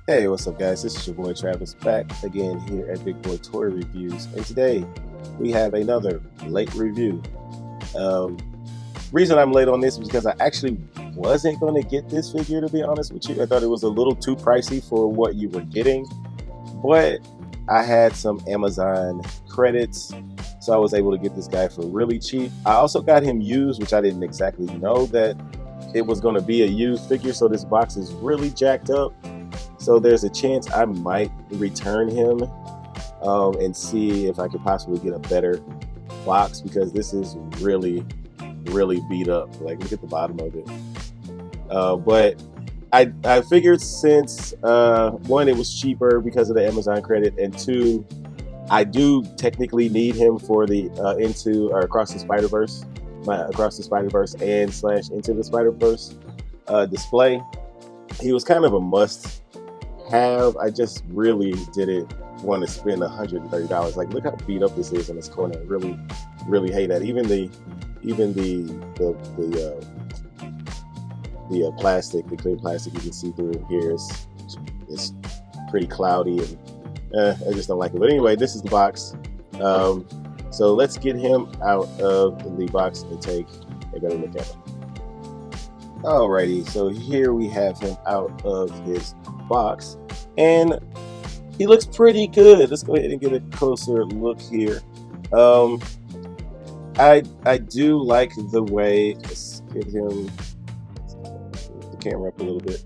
Hey, what's up, guys? This is your boy Travis back again here at Big Boy Toy Reviews, and today we have another late review. Um, Reason I'm late on this is because I actually wasn't going to get this figure, to be honest with you. I thought it was a little too pricey for what you were getting, but I had some Amazon credits, so I was able to get this guy for really cheap. I also got him used, which I didn't exactly know that it was going to be a used figure, so this box is really jacked up. So there's a chance I might return him and see if I could possibly get a better box because this is really, really beat up. Like, look at the bottom of it. But I figured since one, it was cheaper because of the Amazon credit, and two, I do technically need him for the Into or Across the Spider-Verse, my Across the Spider-Verse and slash Into the Spider-Verse display. He was kind of a must have. I just really didn't want to spend $130. Like, look how beat up this is in this corner. I really, really hate that. Even the plastic, the clear plastic you can see through here is pretty cloudy, and I just don't like it. But anyway, this is the box. So let's get him out of the box and take a better look at him. Alrighty, so here we have him out of his box, and he looks pretty good. Let's go ahead and get a closer look here. I do like the way, let's get him the camera up a little bit.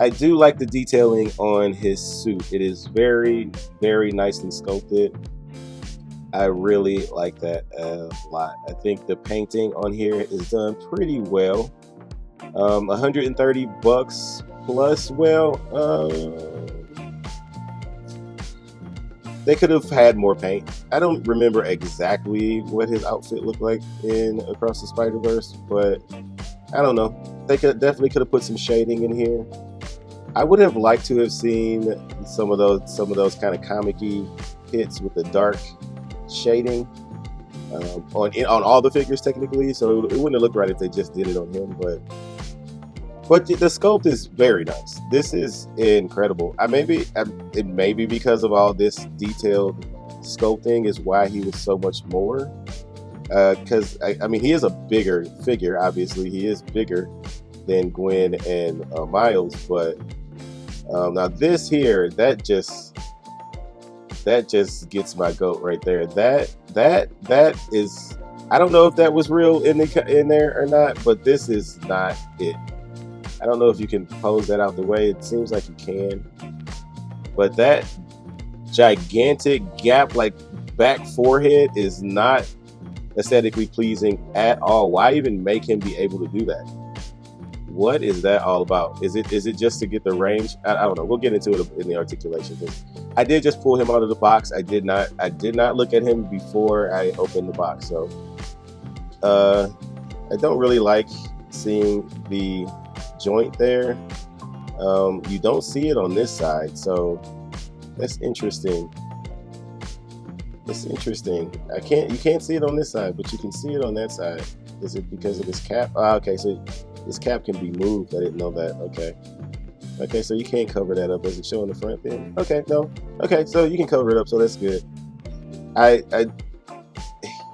I do like the detailing on his suit. It is very, very nicely sculpted. I really like that a lot. I think the painting on here is done pretty well. 130 bucks plus. Well, they could have had more paint. I don't remember exactly what his outfit looked like in Across the Spider-Verse, but I don't know. They definitely could have put some shading in here. I would have liked to have seen some of those kind of comic-y hits with the dark shading on all the figures technically. So it wouldn't have looked right if they just did it on him, but the sculpt is very nice. This is incredible. It may be because of all this detailed sculpting is why he was so much more. Because I mean, he is a bigger figure. Obviously, he is bigger than Gwen and Miles. But now this here, that just gets my goat right there. That is. I don't know if that was real in there or not, but this is not it. I don't know if you can pose that out the way. It seems like you can. But that gigantic gap, like back forehead, is not aesthetically pleasing at all. Why even make him be able to do that? What is that all about? Is it just to get the range? I don't know. We'll get into it in the articulation. I did just pull him out of the box. I did not look at him before I opened the box. So I don't really like seeing the joint there. You don't see it on this side, so that's interesting. You can't see it on this side, but you can see it on that side. Is it because of this cap? Okay, so this cap can be moved. I didn't know that. Okay, so you can't cover that up. Does it show in the front then? Okay, no. Okay, so you can cover it up, so that's good.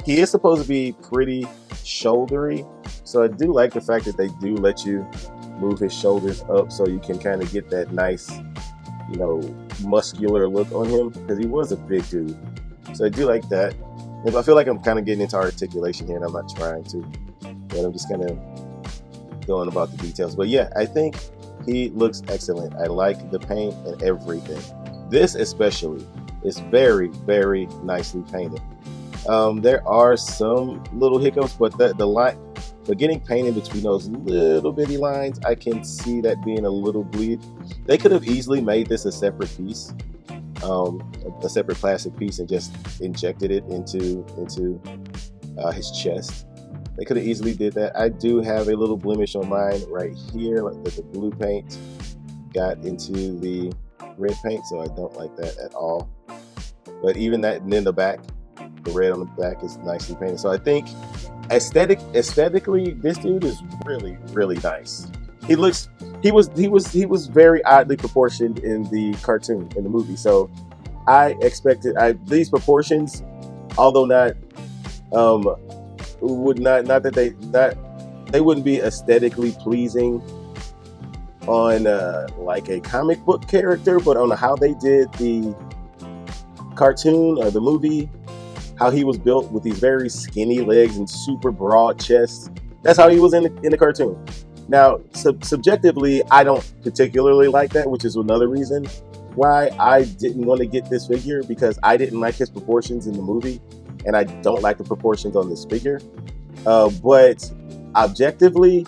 He is supposed to be pretty shouldery, so I do like the fact that they do let you move his shoulders up so you can kind of get that nice, muscular look on him, because he was a big dude. So I do like that. And I feel like I'm kind of getting into articulation here, and I'm not trying to, but I'm just kind of going about the details. But yeah, I think he looks excellent. I like the paint and everything. This especially is very, very nicely painted. There are some little hiccups, but getting paint in between those little bitty lines, I can see that being a little bleed. They could have easily made this a separate piece, a separate plastic piece, and just injected it into his chest. They could have easily did that. I do have a little blemish on mine right here, like that the blue paint got into the red paint, so I don't like that at all. But even that, and then the back, the red on the back is nicely painted. So I think aesthetically, this dude is really, really nice. He looks he was very oddly proportioned in the cartoon, in the movie. So I expected these proportions, although not um would not that they wouldn't be aesthetically pleasing on like a comic book character, but on how they did the cartoon or the movie, how he was built with these very skinny legs and super broad chest. That's how he was in the cartoon. Now, subjectively, I don't particularly like that, which is another reason why I didn't want to get this figure, because I didn't like his proportions in the movie, and I don't like the proportions on this figure. But objectively,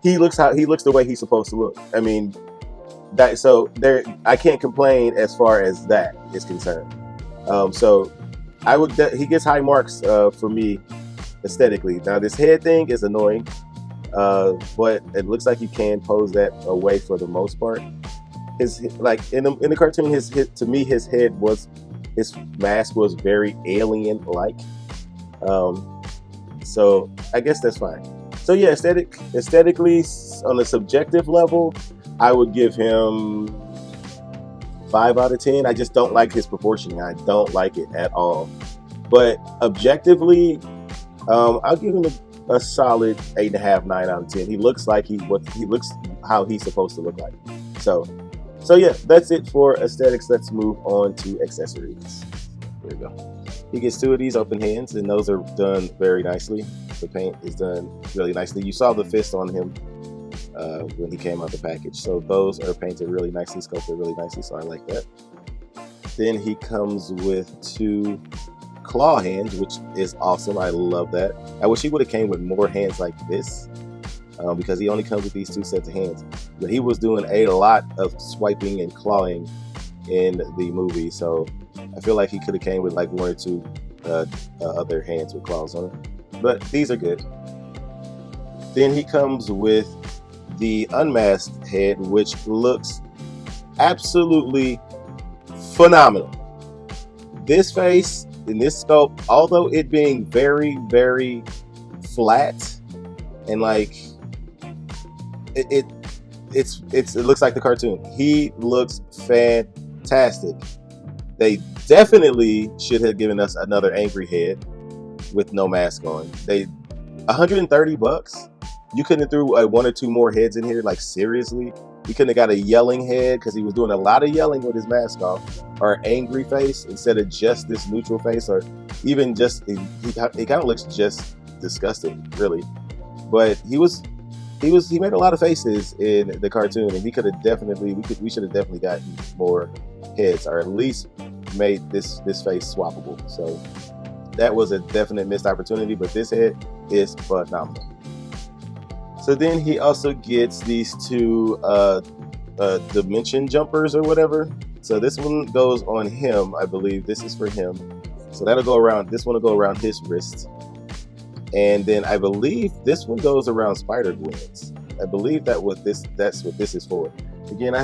he looks the way he's supposed to look. I mean, I can't complain as far as that is concerned. So he gets high marks for me aesthetically. Now this head thing is annoying, but it looks like you can pose that away for the most part. His like in the cartoon, to me his mask was very alien like. So I guess that's fine. So yeah, aesthetically on a subjective level, I would give him 5 out of 10. I just don't like his proportioning. I don't like it at all. But objectively, I'll give him a solid 8.5, 9 out of 10. He looks like he looks how he's supposed to look like. So yeah, that's it for aesthetics. Let's move on to accessories. There we go. He gets 2 of these open hands, and those are done very nicely. The paint is done really nicely. You saw the fist on him when he came out the package. So those are painted really nicely, sculpted really nicely, so I like that. Then he comes with 2 claw hands, which is awesome. I love that. I wish he would have came with more hands like this, because he only comes with these 2 sets of hands. But he was doing a lot of swiping and clawing in the movie, so I feel like he could have came with like 1 or 2 other hands with claws on it. But these are good. Then he comes with the unmasked head, which looks absolutely phenomenal. This face in this sculpt, although it being very, very flat and like it looks like the cartoon. He looks fantastic. They definitely should have given us another angry head with no mask on. $130. You couldn't have threw 1 or 2 more heads in here. Like seriously, you couldn't have got a yelling head, because he was doing a lot of yelling with his mask off, or angry face instead of just this neutral face, or even just he kind of looks just disgusted, really. But he made a lot of faces in the cartoon, and we should have definitely gotten more heads, or at least made this face swappable. So that was a definite missed opportunity, but this head is phenomenal. So then he also gets these 2 dimension jumpers or whatever. So this one goes on him, I believe. This is for him. So that'll go around. This one will go around his wrist, and then I believe this one goes around Spider-Gwen's. I believe that's what this is for. Again,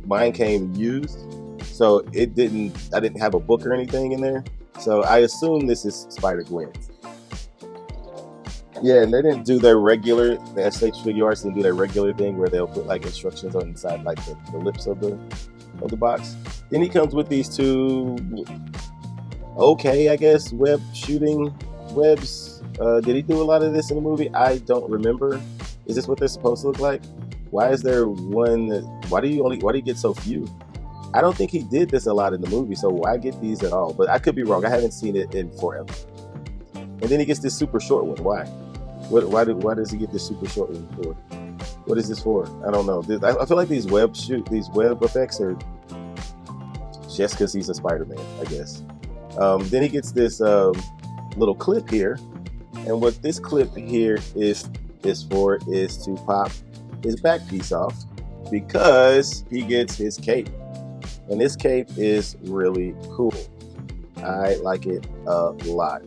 mine came used, so I didn't have a book or anything in there. So I assume this is Spider-Gwen's. Yeah, and they didn't do their regular, the SH Figuarts didn't do their regular thing where they'll put like instructions on inside like the lips of the box. Then he comes with these 2, okay, I guess, web shooting webs. Did he do a lot of this in the movie? I don't remember. Is this what they're supposed to look like? Why is there one? Why do you get so few? I don't think he did this a lot in the movie, so why get these at all? But I could be wrong. I haven't seen it in forever. And then he gets this super short one. Why? Why does he get this super short one for? What is this for? I don't know. I feel like these web effects are just because he's a Spider-Man, I guess. Then he gets this little clip here, and what this clip here is for is to pop his back piece off, because he gets his cape, and this cape is really cool. I like it a lot.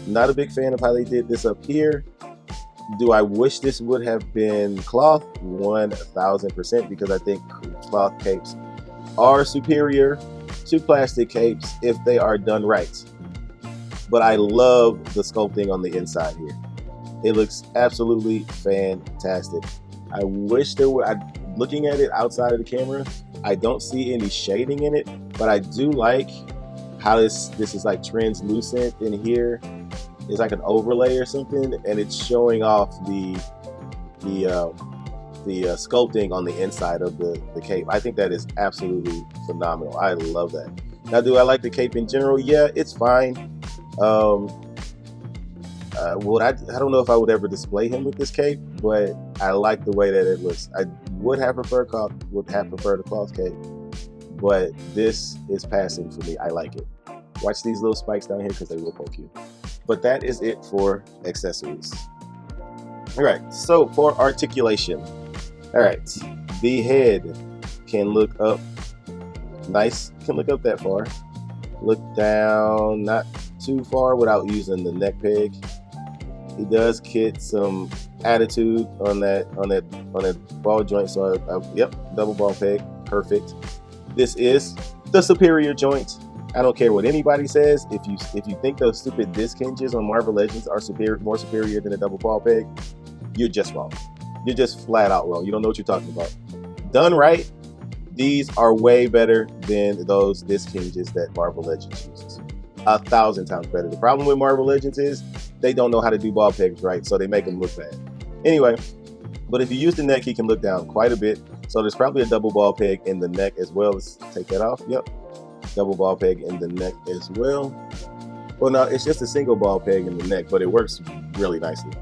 Not a big fan of how they did this up here. Do I wish this would have been cloth? 1000%, because I think cloth capes are superior to plastic capes if they are done right. But I love the sculpting on the inside here. It looks absolutely fantastic. I wish there were, looking at it outside of the camera, I don't see any shading in it, but I do like how this is like translucent in here. It's like an overlay or something, and it's showing off the sculpting on the inside of the cape. I think that is absolutely phenomenal. I love that. Now, do I like the cape in general? Yeah, it's fine. I don't know if I would ever display him with this cape, but I like the way that it looks. I would have preferred a cloth cape, but this is passing for me. I like it. Watch these little spikes down here because they will poke you. But that is it for accessories. All right, so for articulation. All right, the head can look up nice, can look up that far. Look down not too far without using the neck peg. He does get some attitude on that ball joint, so yep, double ball peg, perfect. This is the superior joint. I don't care what anybody says. If you think those stupid disc hinges on Marvel Legends are more superior than a double ball peg, you're just wrong. You're just flat out wrong. You don't know what you're talking about. Done right, these are way better than those disc hinges that Marvel Legends uses. 1,000 times better. The problem with Marvel Legends is they don't know how to do ball pegs right, so they make them look bad. Anyway, but if you use the neck, he can look down quite a bit. So there's probably a double ball peg in the neck as well. Let's take that off. Yep. Double ball peg in the neck as well. Well, no, it's just a single ball peg in the neck, but it works really nicely.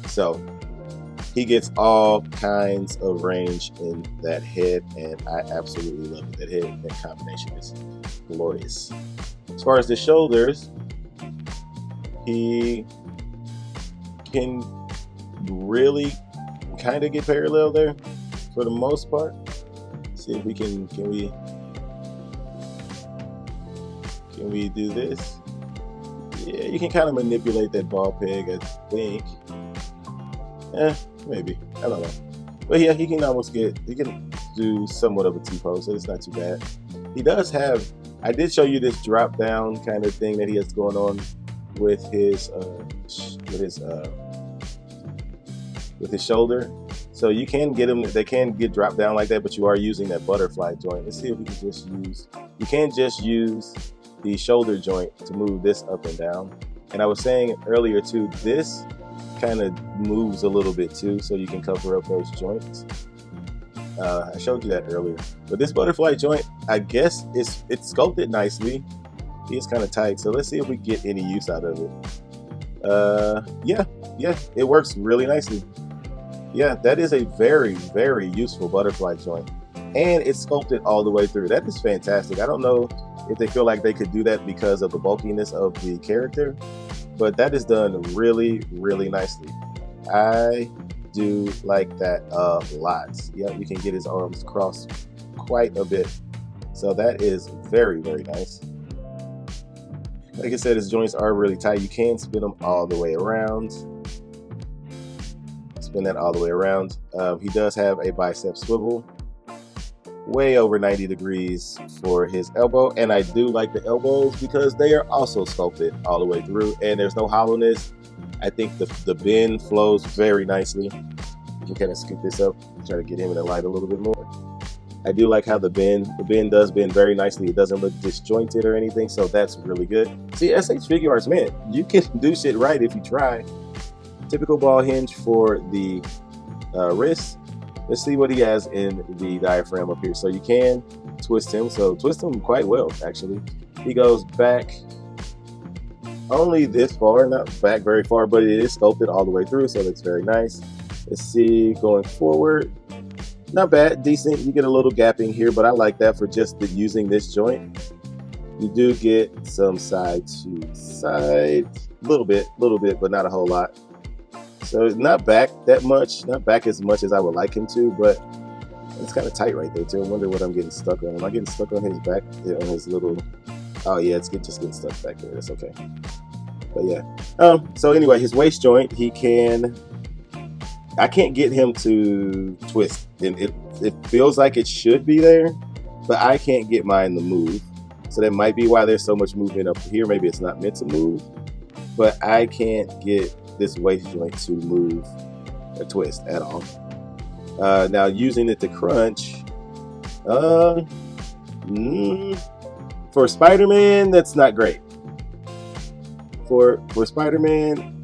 So he gets all kinds of range in that head, and I absolutely love it. That head and combination is glorious. As far as the shoulders, he can really kind of get parallel there for the most part. Let's see if we can we do this? Yeah, you can kind of manipulate that ball peg, I think. Maybe. I don't know. But yeah, he can do somewhat of a T-pose, so it's not too bad. He does have, I did show you this drop down kind of thing that he has going on with his shoulder. So you can get them, they can get dropped down like that, but you are using that butterfly joint. Let's see if we can just use, you can just use the shoulder joint to move this up and down. And I was saying earlier too, this kind of moves a little bit too, so you can cover up those joints. I showed you that earlier. But this butterfly joint, I guess it's sculpted nicely. It's kind of tight, so let's see if we get any use out of it. Yeah, it works really nicely. Yeah, that is a very, very useful butterfly joint. And it's sculpted all the way through. That is fantastic. I don't know if they feel like they could do that because of the bulkiness of the character, but that is done really, really nicely. I do like that a lot. Yeah, you can get his arms crossed quite a bit. So that is very, very nice. Like I said, his joints are really tight. You can spin them all the way around. Spin that all the way around. He does have a bicep swivel, way over 90 degrees for his elbow, and I do like the elbows because they are also sculpted all the way through, and there's no hollowness. I think the bend flows very nicely. You can kind of scoop this up, try to get him in the light a little bit more. I do like how the bend does bend very nicely. It doesn't look disjointed or anything, so that's really good. See, SH Figuarts, man, you can do shit right if you try. Typical ball hinge for the wrist. Let's see what he has in the diaphragm up here. So you can twist him. So twist him quite well, actually. He goes back only this far, not back very far, but it is sculpted all the way through, so that's very nice. Let's see, going forward, not bad, decent. You get a little gapping here, but I like that for just using this joint. You do get some side to side, a little bit, but not a whole lot. So not back that much, not back as much as I would like him to, but it's kind of tight right there too. I wonder what I'm getting stuck on. Am I getting stuck on his back, on his little, oh yeah, it's just getting stuck back there. That's okay. But yeah. So anyway, his waist joint, I can't get him to twist. And it feels like it should be there, but I can't get mine to move. So that might be why there's so much movement up here. Maybe it's not meant to move, but I can't get this waist joint to move or twist at all. Now using it to crunch, uh, mm, for Spider-Man, that's not great. For Spider-Man,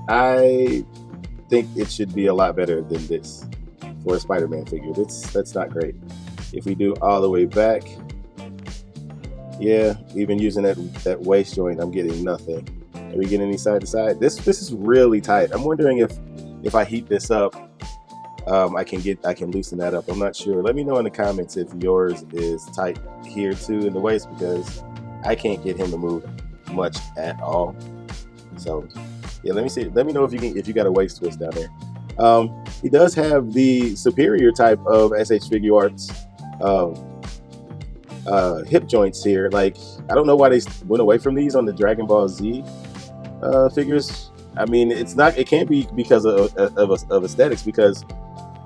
I think it should be a lot better than this for a Spider-Man figure. That's not great. If we do all the way back, yeah, even using that waist joint, I'm getting nothing. Are we getting any side to side? This is really tight. I'm wondering if I heat this up, I can loosen that up. I'm not sure. Let me know in the comments if yours is tight here too in the waist, because I can't get him to move much at all. So yeah, let me see. Let me know if you got a waist twist down there. He does have the superior type of SH Figuarts hip joints here. Like, I don't know why they went away from these on the Dragon Ball Z figures. I mean, it can't be because of aesthetics, because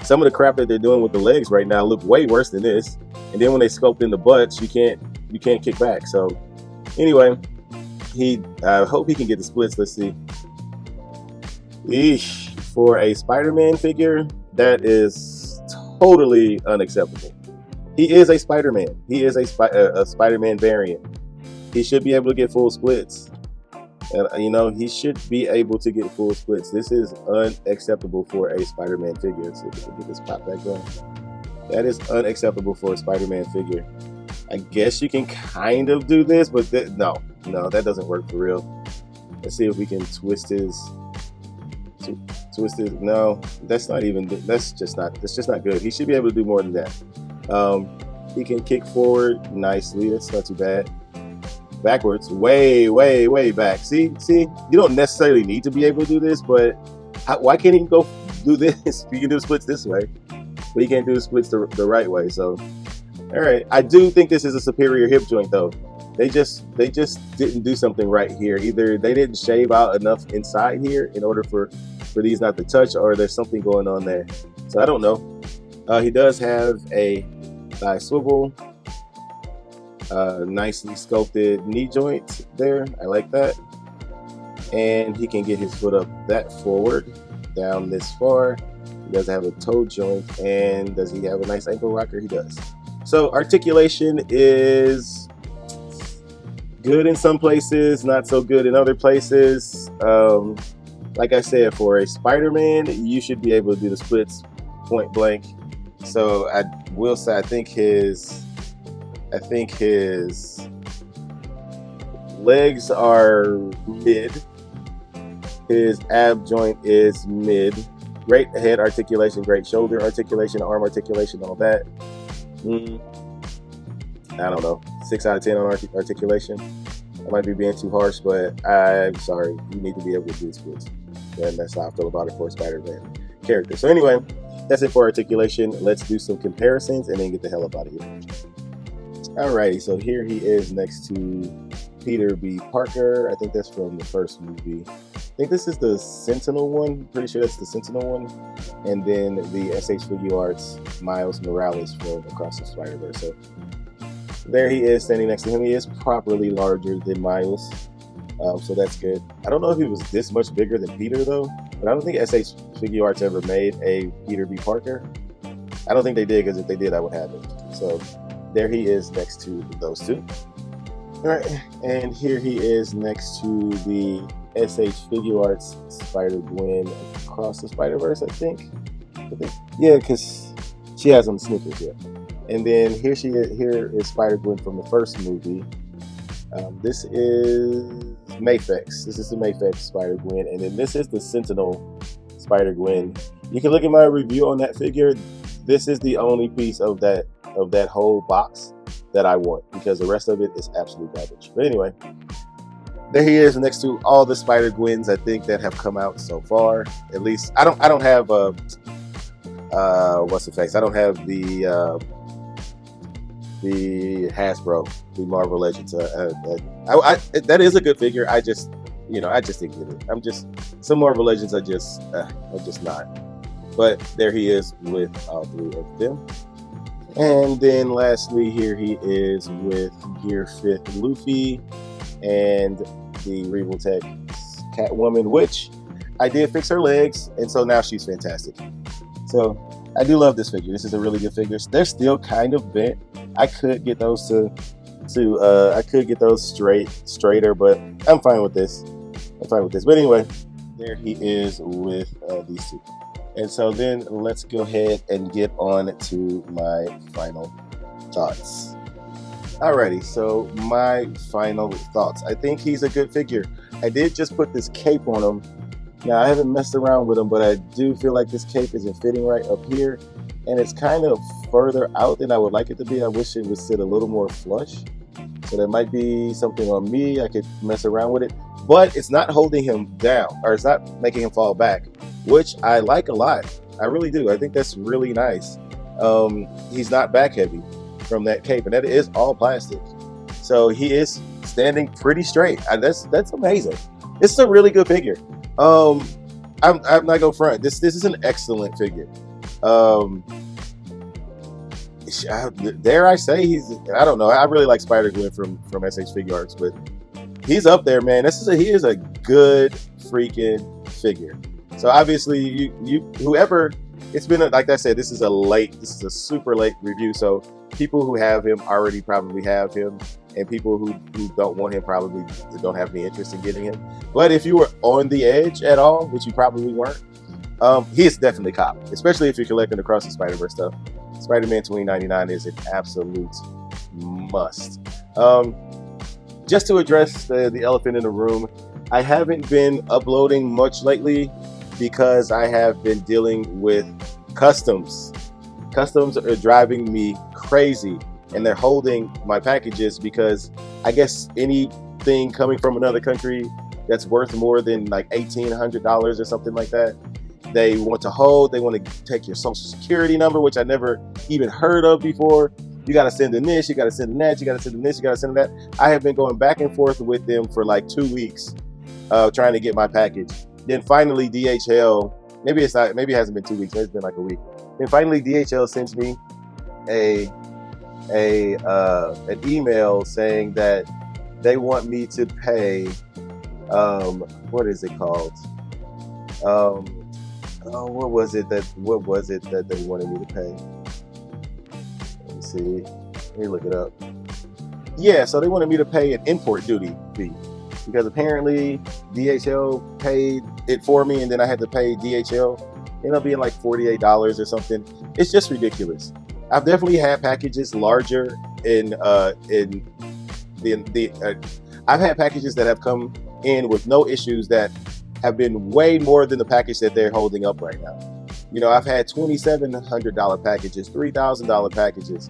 some of the crap that they're doing with the legs right now look way worse than this. And then when they sculpt in the butts, you can't kick back. So anyway, I hope he can get the splits. Let's see. Eesh. For a Spider-Man figure, that is totally unacceptable. He is a Spider-Man. He is a Spider-Man variant. He should be able to get full splits. And, he should be able to get full splits. This is unacceptable for a Spider-Man figure. Let's see if we can get this pop back on. That is unacceptable for a Spider-Man figure. I guess you can kind of do this, but no, that doesn't work for real. Let's see if we can twist his. No, that's just not good. He should be able to do more than that. He can kick forward nicely. That's not too bad. Backwards, way back. See, you don't necessarily need to be able to do this, but why can't he go do this? You can do splits this way, but you can't do splits the right way. So, all right, I do think this is a superior hip joint though. They just didn't do something right here. Either they didn't shave out enough inside here in order for these not to touch, or there's something going on there. So I don't know. He does have a thigh swivel, nicely sculpted knee joint there. I like that. And he can get his foot up that forward, down this far. He does have a toe joint, and does he have a nice ankle rocker? He does. So articulation is good in some places, not so good in other places. Like I said, for a Spider-Man, you should be able to do the splits point blank. So I will say, I think his legs are mid. His ab joint is mid. Great head articulation, great shoulder articulation, arm articulation, all that. I don't know. 6 out of 10 on articulation. I might be being too harsh, but I'm sorry. You need to be able to do splits. And that's how I feel about it for a Spider-Man character. So anyway, that's it for articulation. Let's do some comparisons and then get the hell up out of here. Alrighty, so here he is next to Peter B. Parker. I think that's from the first movie. I think this is the Sentinel one. Pretty sure that's the Sentinel one. And then the SH Figuarts Miles Morales from Across the Spider-Verse. So there he is standing next to him. He is properly larger than Miles. So that's good. I don't know if he was this much bigger than Peter though, but I don't think SH Figuarts ever made a Peter B. Parker. I don't think they did, because if they did, I would have it. So there he is next to those two. All right, and here he is next to the SH Figuarts Spider-Gwen Across the Spider-Verse, I think. Yeah, because she has on the sneakers, yeah. And then here is Spider-Gwen from the first movie. This is Mafex. This is the Mafex Spider-Gwen, and then this is the Sentinel Spider-Gwen. You can look at my review on that figure. This is the only piece of that whole box that I want, because the rest of it is absolute garbage. But anyway, there he is next to all the Spider-Gwens I think that have come out so far. At least I don't have what's the face? I don't have the Hasbro, the Marvel Legends. That is a good figure. I just didn't get it. Some Marvel Legends are just not. But there he is with all three of them. And then lastly, here he is with Gear 5th Luffy and the Regal Tech Catwoman, which I did fix her legs, and so now she's fantastic. So I do love this figure. This is a really good figure. They're still kind of bent. I could get those I could get those straighter, but I'm fine with this. I'm fine with this. But anyway, there he is with these two. And so then let's go ahead and get on to my final thoughts. Alrighty, so my final thoughts. I think he's a good figure. I did just put this cape on him. Now, I haven't messed around with him, but I do feel like this cape isn't fitting right up here. And it's kind of further out than I would like it to be. I wish it would sit a little more flush. So there might be something on me. I could mess around with it. But it's not holding him down, or it's not making him fall back, which I like a lot. I really do. I think that's really nice. He's not back heavy from that cape, and that is all plastic. So he is standing pretty straight. That's amazing. This is a really good figure. I'm not gonna front. This is an excellent figure. Dare I say I don't know. I really like Spider-Gwen from SH Figuarts, but he's up there, man. He is a good freaking figure. So obviously, whoever, it's been like I said, this is a super late review. So people who have him already probably have him, and people who don't want him probably don't have any interest in getting him. But if you were on the edge at all, which you probably weren't, he is definitely cop, especially if you're collecting Across the Spider-Verse stuff. Spider-Man 2099 is an absolute must. Just to address the elephant in the room, I haven't been uploading much lately because I have been dealing with customs. Customs are driving me crazy, and they're holding my packages because I guess anything coming from another country that's worth more than like $1,800 or something like that, they want to hold. They want to take your social security number, which I never even heard of before. You got to send in this, you got to send in that, you got to send in this, you got to send in that. I have been going back and forth with them for like 2 weeks, trying to get my package. Then finally DHL, maybe it hasn't been 2 weeks, maybe it's been like a week. Then finally DHL sends me an email saying that they want me to pay, what is it called? What was it that they wanted me to pay? Let me see. Let me look it up. Yeah, so they wanted me to pay an import duty fee because apparently DHL paid it for me, and then I had to pay DHL. It ended up being like $48 or something. It's just ridiculous. I've definitely had packages larger I've had packages that have come in with no issues that have been way more than the package that they're holding up right now. You know, I've had $2,700 packages, $3,000 packages,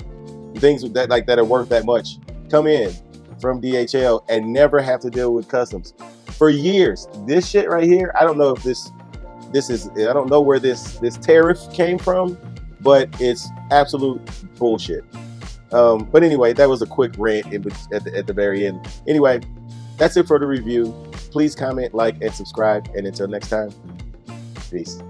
things that are worth that much come in from DHL and never have to deal with customs for years. This shit right here, I don't know if this is, I don't know where this tariff came from, but it's absolute bullshit. But anyway, that was a quick rant at the very end. Anyway, that's it for the review. Please comment, like, and subscribe. And until next time, peace.